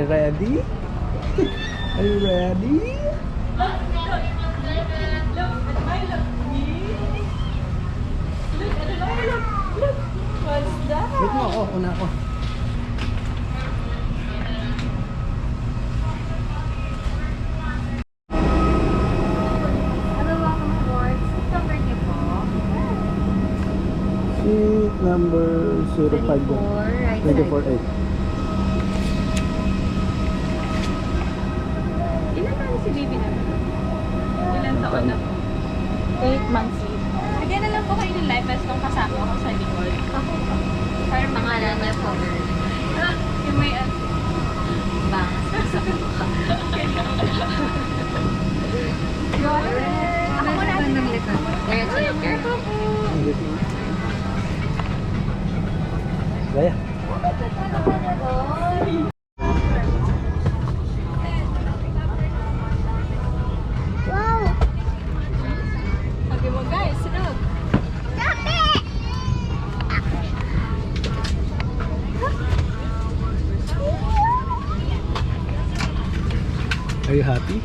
ready? Are you ready? What's that? Wait mo ako, una ako. Hello, welcome aboard. Seat number niyo po. Seat number 05. 24, right 24A. Ilan taon si baby naman? Ilan taon na po? 8 months. Bigyan na lang po kayo ng life vest nung kasama ko sa likod. Para pangalan niya po. Yung may bangas sa mukha. Ako muna ng likod. Careful po. Gaya. Wow! Sabi mo guys, sunod. Are you happy?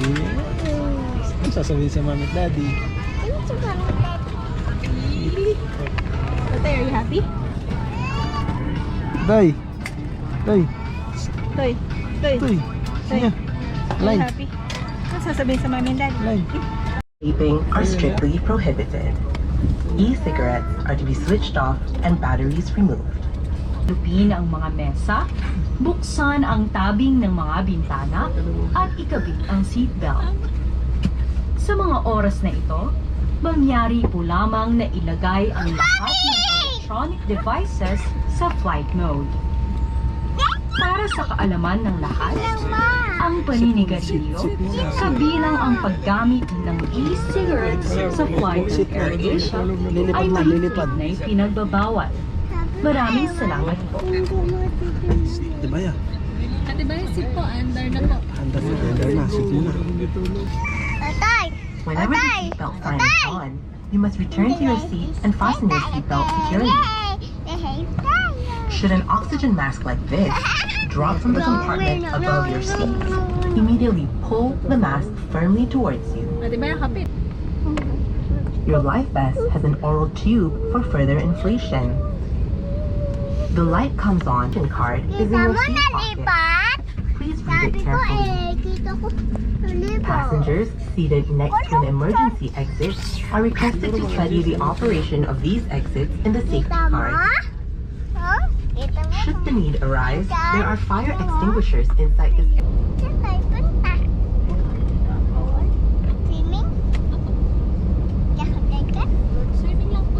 Yes. Ano sasabihin sa mami at daddy? Ate, are you happy? Day! Day! Toy. Toy. Toy! Sige. Are you Line. happy? Ano sasabihin sa mami and daddy? Line. Vaping are strictly prohibited. E-cigarettes are to be switched off and batteries removed. Lupin ang mga mesa, buksan ang tabing ng mga bintana, at ikabit ang seatbelt. Sa mga oras na ito, mangyari po lamang na ilagay ang lahat ng electronic devices sa flight mode. Para sa kaalaman ng lahat, ang paninigarilyo, kabilang ang paggamit ng e-cigarettes sa flight ng AirAsia ay mahigpit na ipinagbabawal. Maraming salamat po. Diba ya? Ate ba yung seat po? Under na po. Handa na. Sige na. Whenever the seatbelt sign is on, you must return to your seat and fasten your seatbelt securely. Should an oxygen mask like this drop from the compartment above your seat, immediately pull the mask firmly towards you. Ate ba yung kapit? Your life vest has an oral tube for further inflation. The light comes on and card is in your seat pocket. Please read it carefully. Passengers seated next to an emergency exit are requested to study the operation of these exits in the safety card. Should the need arise, there are fire extinguishers inside this. Swimming lang po.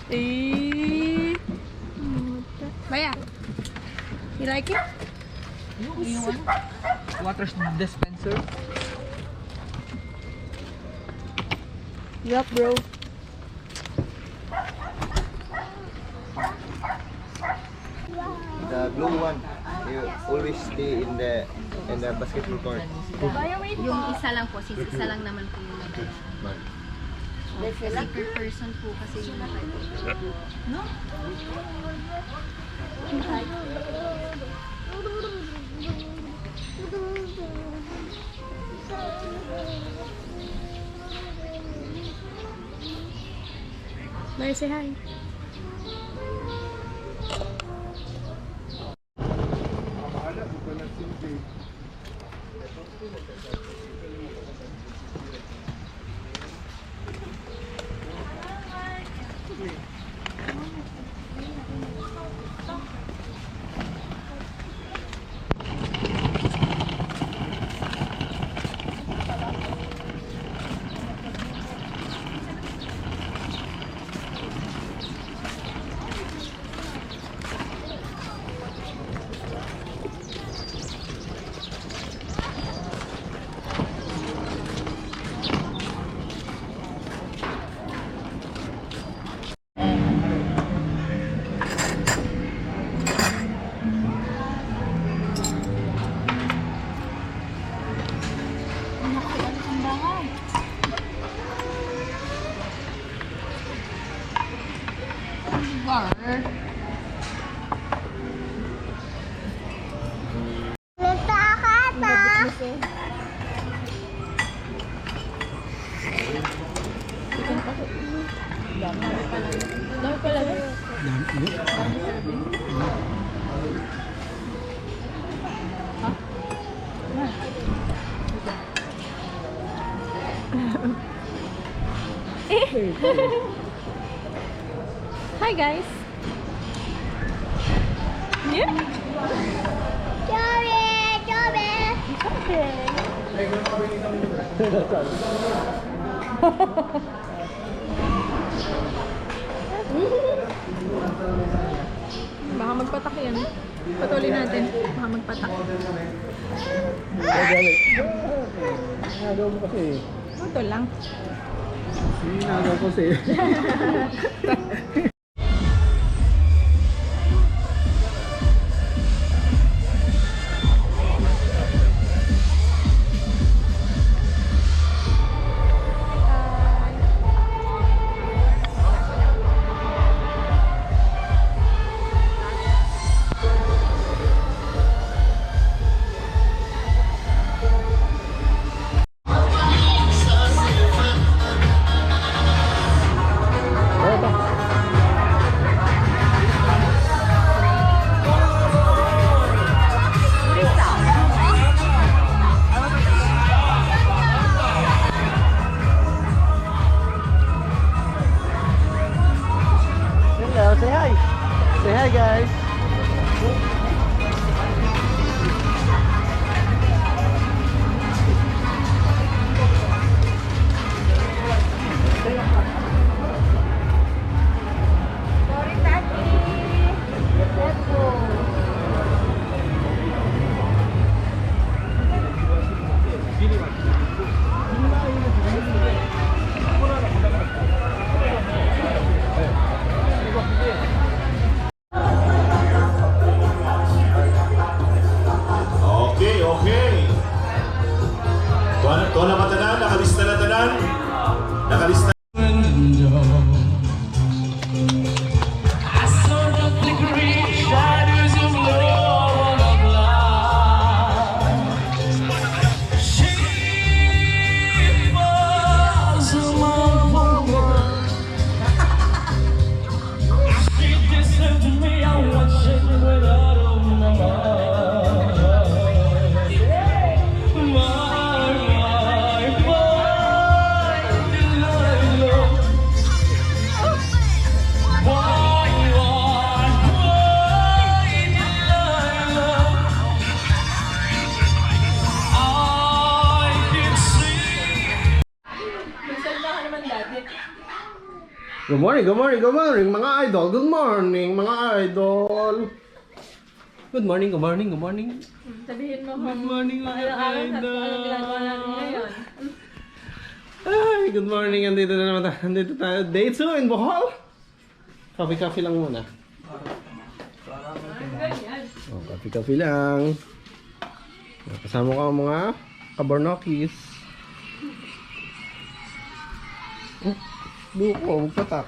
Eh. Baya. You like it? Water dispenser. Yup, bro. The blue one, you always stay in the basketball court. Yung isa lang po, since isa lang naman po yung nagaya. Kasi per person po kasi yung nagaya. No? Bye, say hi. Hi guys. Yeah. Baka magpatak yan. Patuloy natin. Baka magpatak. Nagaw mo kasi. Ito lang. Hindi nagaw kasi. Hello, say hi. Say hi, guys. Good morning, good morning, good morning, mga idol. Good morning, mga idol. Good morning, good morning, good morning. Sabihin mo, Good morning, mga idol. ano ginagawa natin ngayon? Ay, good morning. Andito na naman tayo. Andito tayo. Day 2 in Bohol. Coffee lang muna. Oh, coffee lang. Kasama ko ang mga kabornokis. Buko, magpatak.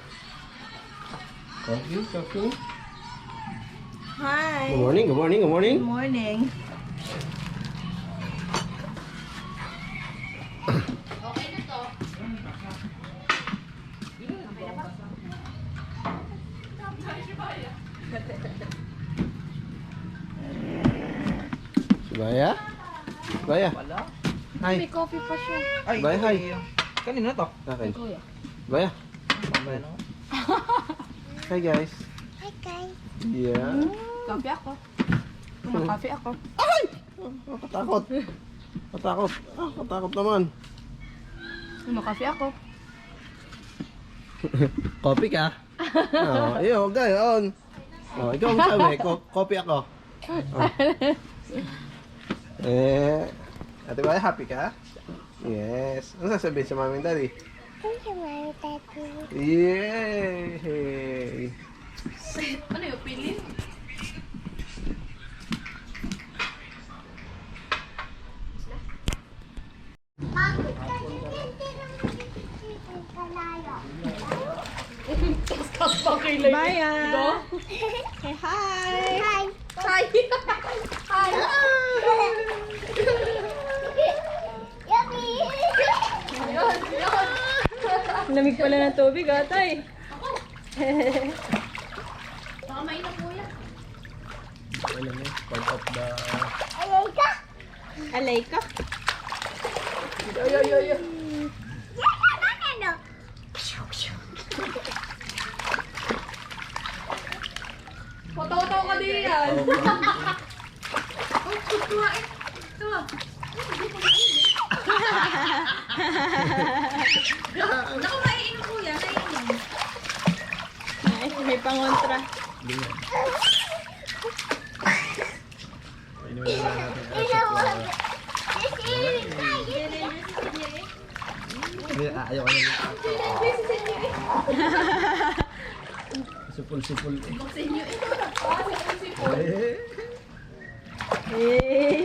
Coffee. Hi. Good morning, good morning, good morning. Good morning. Subaya? Subaya? Hi. May coffee pa siya. Subaya, hi. Kanina to? Akin. Subaya? Hi guys. Hi guys. Yeah. Coffee ako. Coffee ako. Katakot. Katakot naman. Coffee ako. Kopi ka? Oo, iyo, gayon. Oh, ikaw ang sabi, kopi ako. Oh. Ate Baya, happy ka? Yes. Ano sasabihin sa mami and daddy? Thank you, Mami Daddy. Yay! Ano yung pilin? Bakit ka hindi kalayo? Bye. Say hi. Hi. Hi! Hi! Yummy. Lamig pala ng tubig, atay. Baka mainam po yan. Alam mo, part of the... Ayun ka. Alay ka. Yan naman ano. Foto-foto ka din yan. Naku, maiinom po yan. Naiinom. Ay, may pangontra. Ayaw ka na. Sipul-sipul. Eh.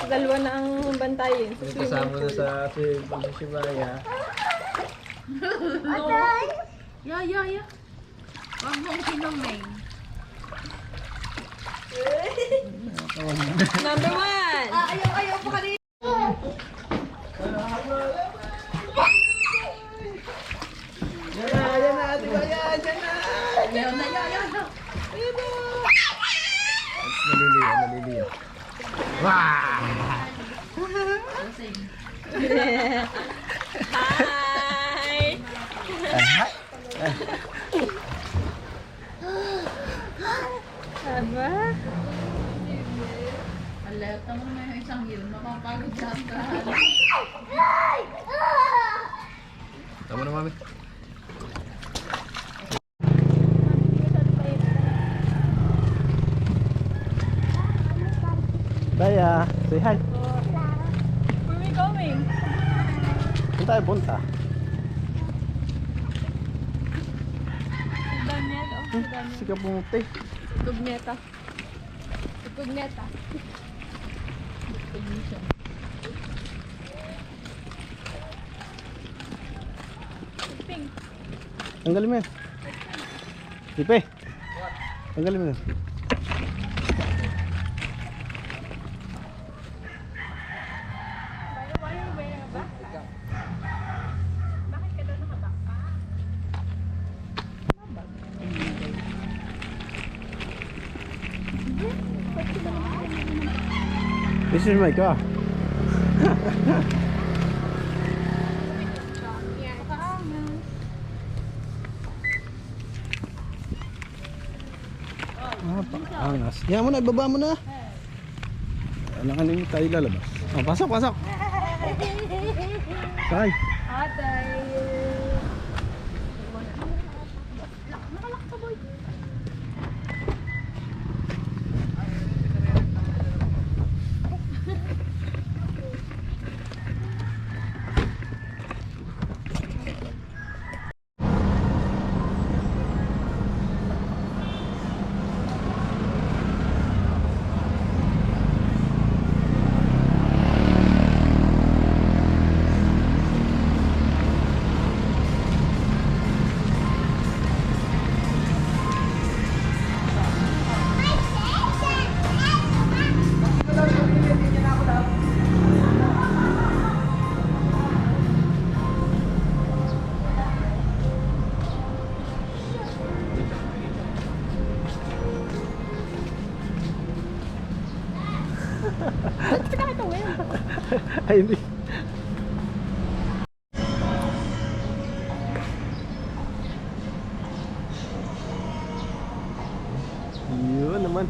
Dalawa na ang bantayin. Kasama na sa Sibaya. Yeah. Huwag mong kinumin. Number 1. Ayaw pa kanina. Yan na, Ate Baya! Yan na! Naliliya. Hi. Aba? Alat naman may isang yun. Makapagod sa hanggahan. Tama na, mami. Baya, say hi. Where we going? Saan tayo punta? Daniel, oh. Sige pumunti. Tugneta. Tugneta. Ping. Tanggalin mo yan. Ipe. Tanggalin mo yan. Why are you wearing a backpack? Bakit ka daw naka-backpack? This is my car. Paangas. Yan mo na, ibaba mo na. Alangan hindi tayo lalabas. Oh, pasok, pasok. Sakay. Ay, hindi. Yun naman.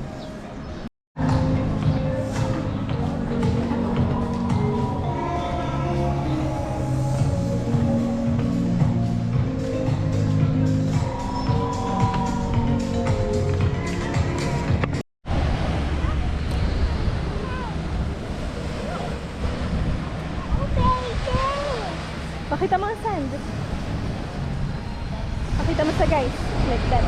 Pakita mo ang sand. Pakita mo sa guys. Like that.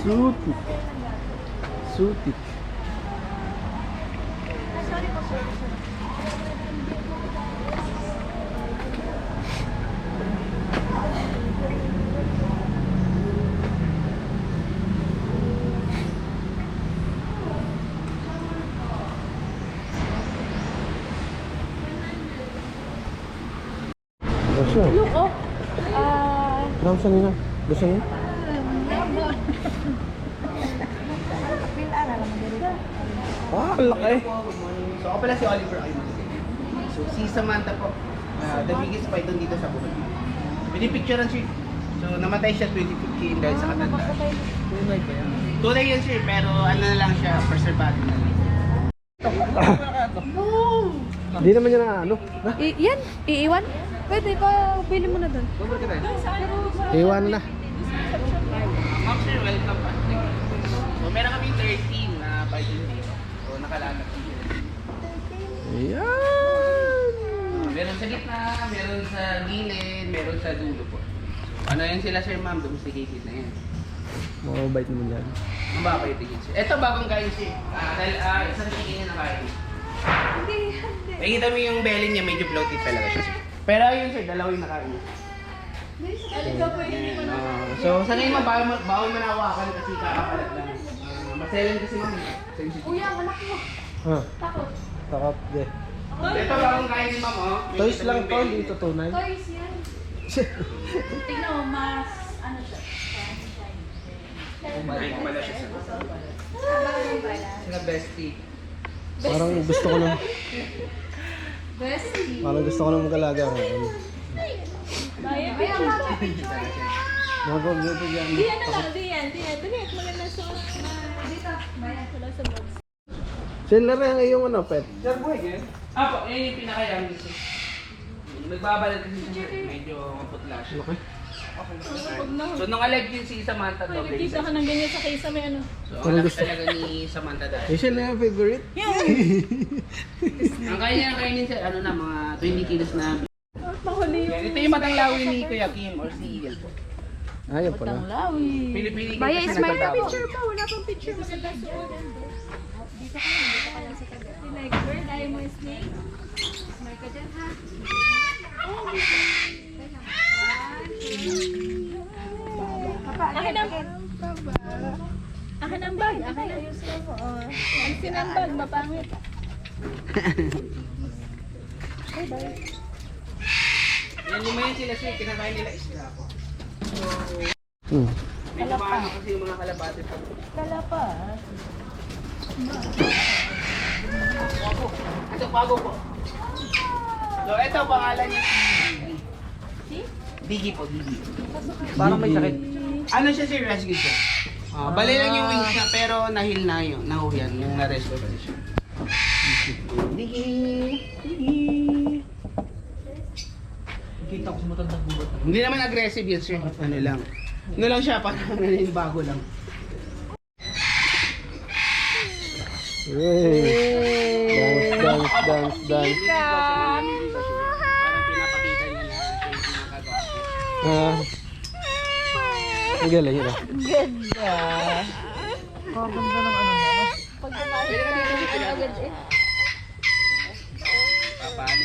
Sutik. Sutik. Sure. Look, oh. Gusto niyo na? Gusto niyo? Ah, ang laki. So ako pala si Oliver Ayman. So si Samantha po, the biggest python dito sa buhay. Pinipicturean siya. So namatay siya 2015 dahil sa katandaan. Tunay yan siya, pero ano na lang siya, preservado na lang. Hindi naman niya na ano. Yan, iiwan. Pwede pa, pili mo na doon. Iwan na. Ma'am sir, welcome back. So meron kami 13 na python dito. So nakalanap dito. Ayan. Meron sa gitna, meron sa gilid, meron sa dulo po. Ano yan sila sir ma'am, domesticated na yan. Mababait naman yan. Ang bakit tigil siya. Ito bagong kain siya. Dahil isang chicken na kain. Nakikita mo yung belly niya, medyo bloated talaga siya. Pero yun sir, dalawa yung nakain niya. So sa ngayon ma'am, bawal mo na hawakan kasi kakapalat lang. Maselan kasi ma'am. Sensitive. Kuya, anak mo. Ha? Takot. Takot de. Ito bagong kain ni ma'am oh. Toys lang to, hindi to tunay. Toys yan. Tingnan mo, mas ano siya. Wala siya sa sila bestie. Parang gusto ko na. Bestie. Parang gusto ko na mag-alaga. Ay, Mag-go yan. Di yan na lang, di yan. Dali, maganda sa dito. Bayan ko lang sa box. Sila rin ang iyong ano, pet. Sir boy, yan? Apo, yan yung pinaka-young kasi. Nagbabalad kasi siya, medyo maputla siya. Okay. So nung alive din si Samantha to, Nakita ka ng ganyan sa kaysa may ano. so ang laki talaga ni Samantha dahil. Eh, sila yung favorite? Ang kaya niya kainin sa ano na mga 20 kilos na. Mahuli Yan, ito yung matang lawi ni Kuya Kim or si Eagle po. Ayun pala. Pili-pili Baya, kasi smile na nagtatawa. picture pa. Wala pang picture mo sa dasuod. Dito ka lang sa taga. Like, bird, ayaw mo yung snake. Smile ka dyan, ha? Akin ang Akin ang bag. Akin ang ang sinambag, mapangit. Yan, lima yan sila sir, kinakain nila isda po. Hmm. Medyo maano kasi yung mga kalapate po. Ito, bago po. So, ito pangalan niya si Diggy po, Diggy. Parang may sakit. Ano siya sir, rescue siya. Bali lang yung wings niya, pero nahil na yun. Nahuyan, yung na-rescue pa siya. Diggy! Diggy! Kita ko sa matandang gubat. Hindi naman aggressive yun sir. Ano lang. Ano lang siya, parang bago lang. Yay! Dance. Parang pinapakita niya na siya yung pinakagawa. Ah. Ang galing yun ah. Pwede ka dito dito agad eh. Papaano?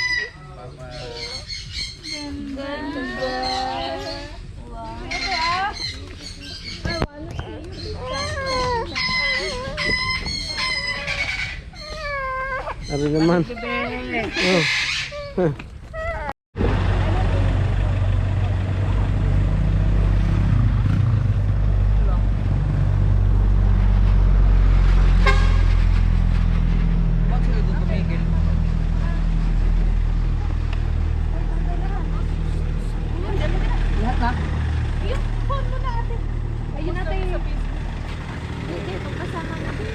Ano naman? Oh. Huh. Ayun natin. Hindi, kasama natin.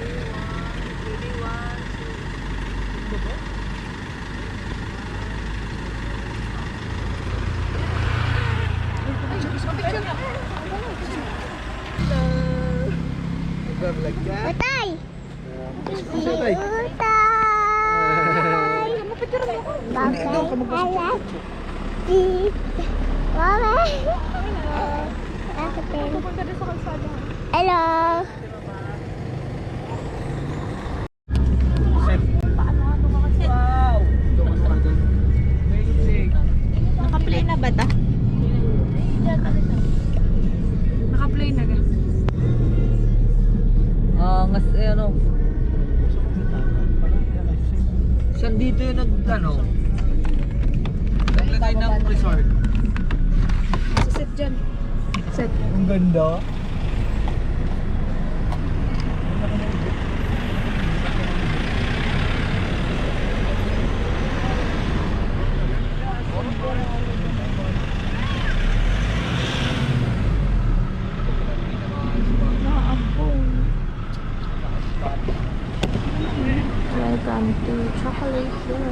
Patay! Patay! Hello. Naka-play na ba ta? Naka-play na ka. Ano? Saan dito yung naglagay ng resort? Sit dyan. Sit. Ang ganda. Welcome to Chocolate Hill.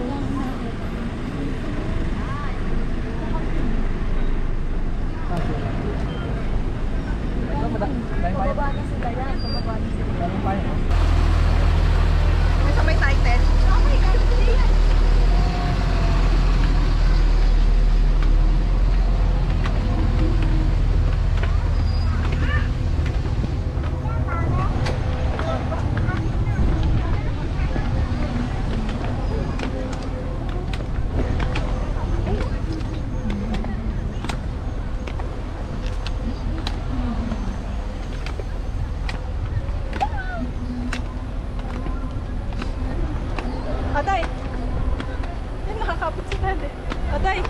Nasa may title. Oh my God. Aday! Yan, nakakapit si Dad eh. Aday!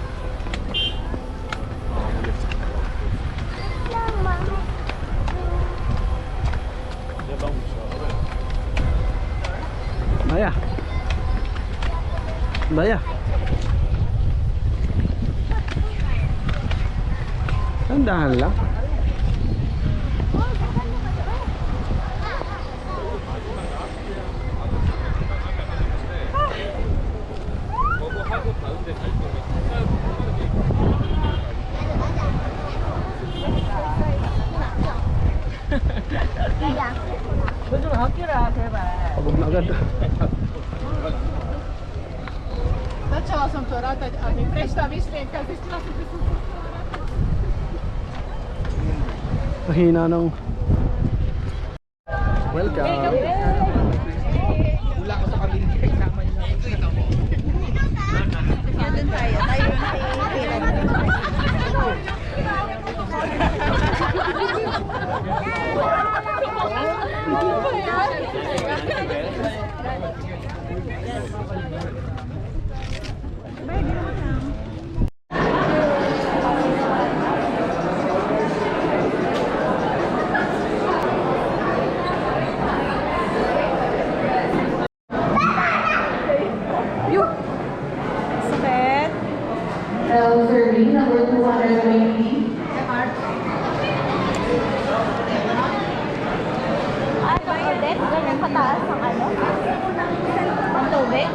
Daya. Daya. Tandahan lang. Pagod na agad. Mahina ng welcome. Wala ko sa kabili kasama niyo. Yan din tayo. Tayo yung kailan. Sakit. Ano ulit? Ganyan kataas ang ano? Ang tubig?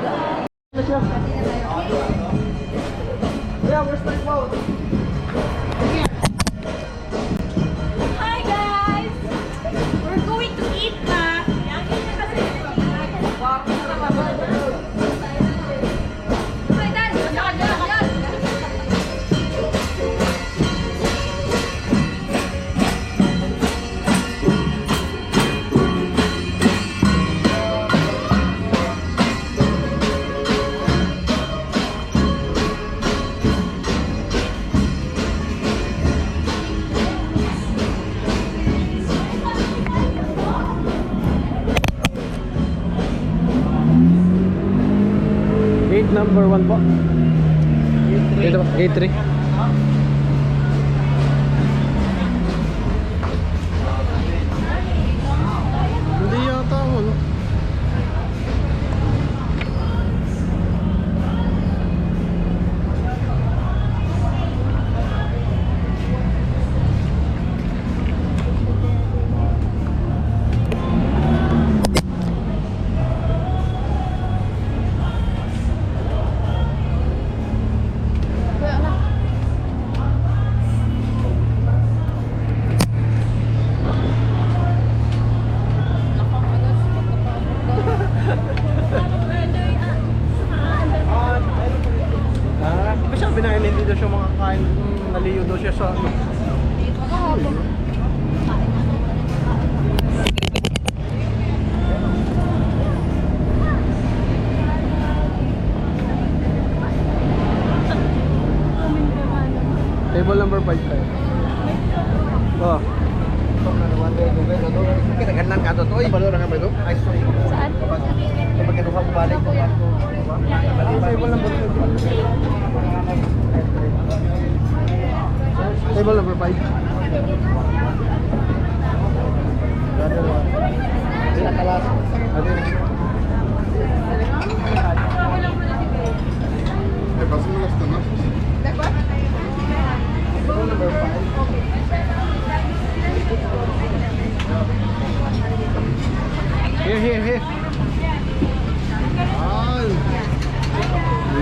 Hi guys! We're going to eat na! Hi Dad! Yan! Gate number 1 po. Dito po, gate 3. Hindi yata ako, no? Di ba sabi na hindi daw siya makakain, naliyo daw siya sa ano? Table number 5 tayo. Oh. Kinaganan ka to, oy. Balo na ba ito? Ay, sorry. Saan? Kapag kinuha ko balik ko ba? Table number 5. Table number 5.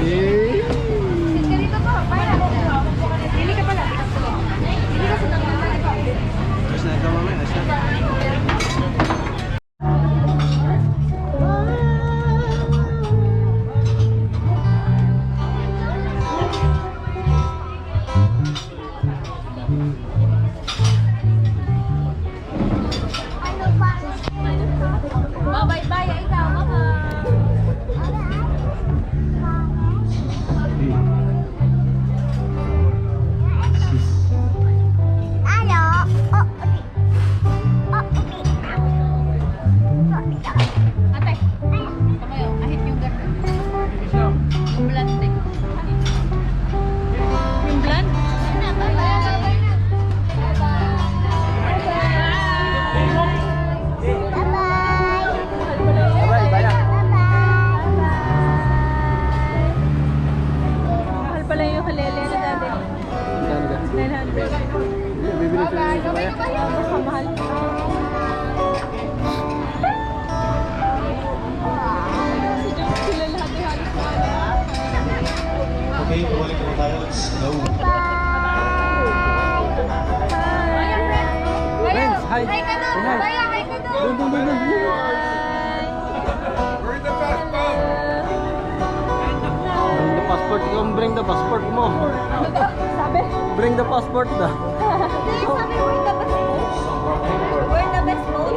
Here. Ganito po, para. Dili ka pala. Dili ka sa Bye-bye, ikaw, mama. Ate, kamayo, ahit yung ganda. Yung blonde din. Yung blonde? Mahal pala yung halele na dati. 900. Bibili sila nito kaya. Mahal. Sila lahat ay halos Okay, bumalik na tayo. Let's go. Friends, hi. Hi ka doon! Hi. Baya, hi ka doon! Bring the passport mo. Sabi? Bring the passport na. Hindi, sabi, we're the best boat. We're the best boat.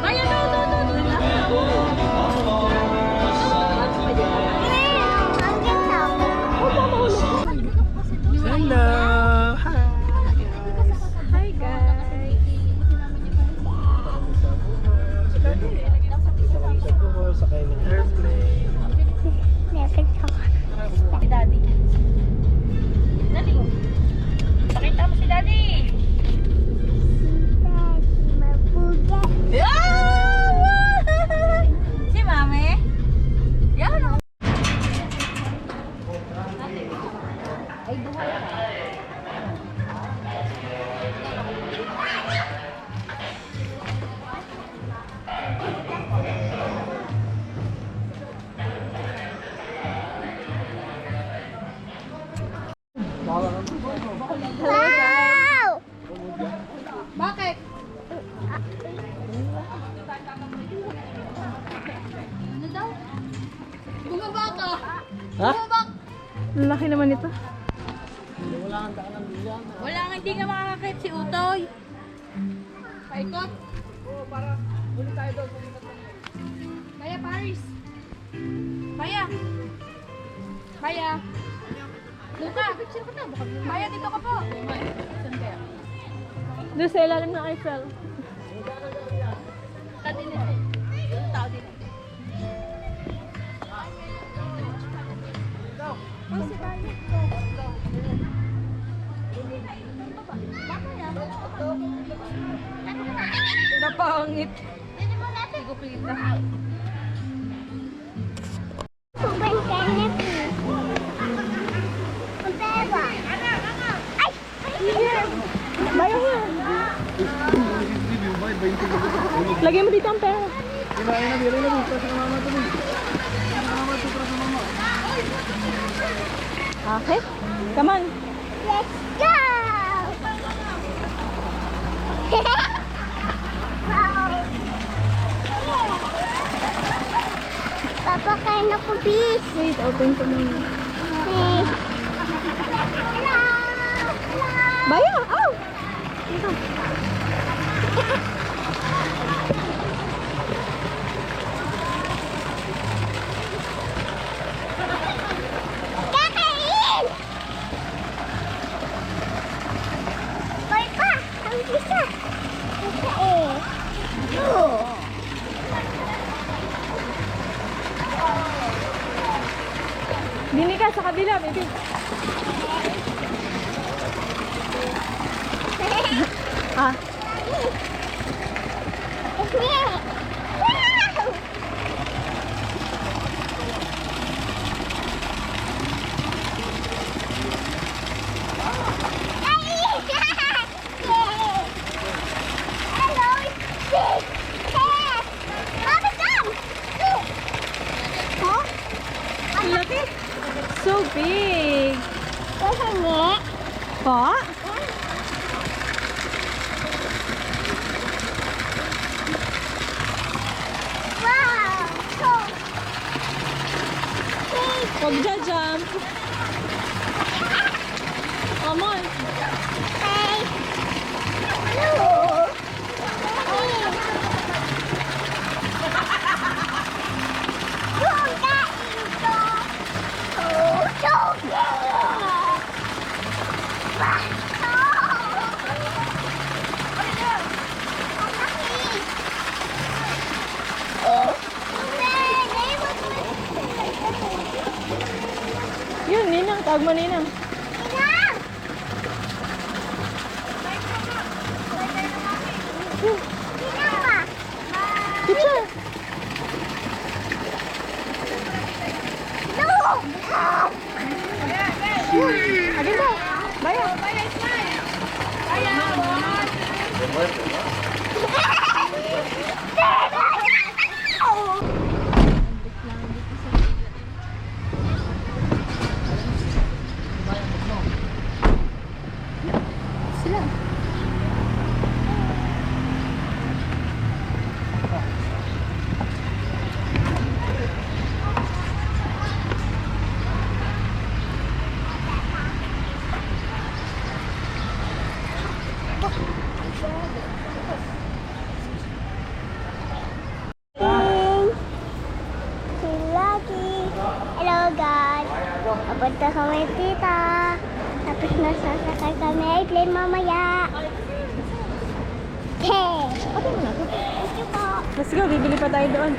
Baya, Hello. Hi guys. Sakay ng airplane. Si Daddy. Daddy. Pakita mo si Daddy. Si Mami. Yan o. Ay, buhay ako. Wow! Bakit? Ano daw? Bumaba ka! Ha? Bumaba! Laki naman ito. Wala nga, hindi nga makakakit si Utoy. Paikot. Oo, para huli tayo doon. Maya, Paris. Maya. Maya. Luka. Picture ko na. Maya, dito ka po. Saan kaya? Doon sa ilalim ng Eiffel. Tao din ito. Tao din ito. Oh, si Maya. Napangit. Sigupita. Lagay mo dito ang pera. Okay. Come on. Let's go! Papa, kain ako, please. Wait, open ko muna. Hey. Hello! Baya! Oh! Kakain! Boy pa! Ang isa! Kakain! Oh! sa kabila, baby. Ah. Ang laki. So big. Pa? Huwag jump. Come on. Yun, Ninang. Tawag mo, Ninang. Picture. Agad daw. Baya. Hello guys! Papunta kami tita. Tapos nasasakay kami airplane mamaya. Hey! Let's go, bibili pa tayo doon.